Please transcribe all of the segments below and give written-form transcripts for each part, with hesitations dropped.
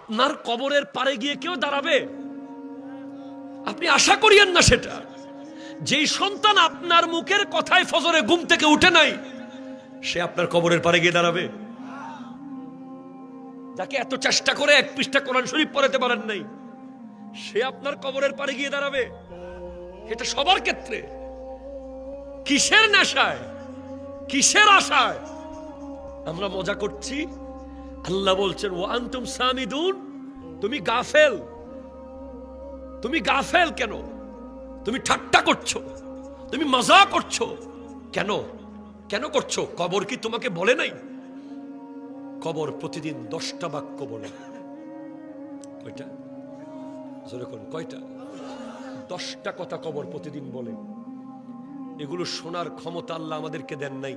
আপনার কবরের পারে গিয়ে কেউ দাঁড়াবে? আপনি আশা করিয়েন না সেটা। যেই সন্তান আপনার মুখের কথায় ফজরে ঘুম থেকে উঠে নাই, সে আপনার কবরের পারে গিয়ে দাঁড়াবে? যাকে এত চেষ্টা করে এক পৃষ্ঠা কোরআন শরীফ পড়াতে পারেন নাই, সে আপনার কবরের পারে গিয়ে দাঁড়াবে? এটা সবার ক্ষেত্রে। কিসের নেশায়, কিসের আশায় আমরা মজা করছি? আল্লাহ বলছেন ওয়া আনতুম সামিদুন, তুমি গাফেল। তুমি গাফেল কেন? তুমি ঠাট্টা করছো, তুমি মজা করছো কেন? কেন করছো? কবর কি তোমাকে বলে নাই? কবর প্রতিদিন 10টা বাক্য বলে। কয়টা? জোরে কোন কয়টা? 10টা কথা কবর প্রতিদিন বলে। এগুলো শোনার ক্ষমতা আল্লাহ আমাদেরকে দেন নাই।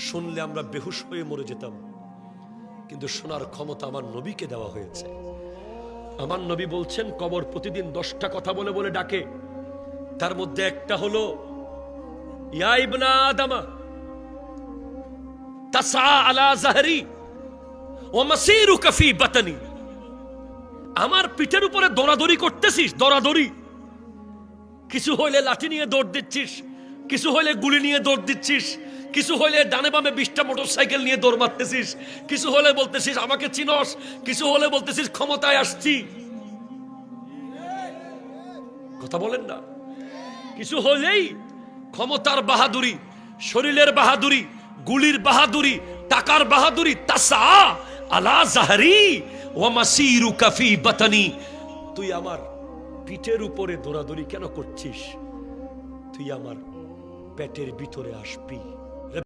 শুনলে আমরা বেহুশ হয়ে মরে যেতাম, কিন্তু শোনার ক্ষমতা আমার নবীকে দেওয়া হয়েছে। আমার নবী বলছেন কবর প্রতিদিন 10টা কথা বলে বলে ডাকে। তার মধ্যে একটা হলো ইয়া ইবনা আদমা তাসা আলা যাহরি ওয়া মাসিরুকা ফি বাতনি। আমার পিঠের উপরে দৌড়াদৌড়ি করতেছিস, দৌড়াদৌড়ি। কিছু হইলে লাঠি নিয়ে দৌড় দিচ্ছিস, কিছু হইলে গুলি নিয়ে দৌড় দিচ্ছিস, কিছু হইলে ডানে বামে 20টা মোটরসাইকেল নিয়ে দৌড় মারতেছিস, কিছু হলে বলতেছিস আমাকে চিনস, কিছু হলে বলতেছিস ক্ষমতায় আসছি। কথা বলেন না? কিছু হলেই ক্ষমতার বাহাদুরি, শরীরের বাহাদুরি, গুলির বাহাদুরি, টাকার বাহাদুরি। তাসা আলা যাহরি ওয়া মাসিরুকা ফি বাতনি। তুই আমার পিঠের উপরে দৌড়াদৌড়ি কেন করছিস? তুই আমার পেটের ভিতরে আসবি।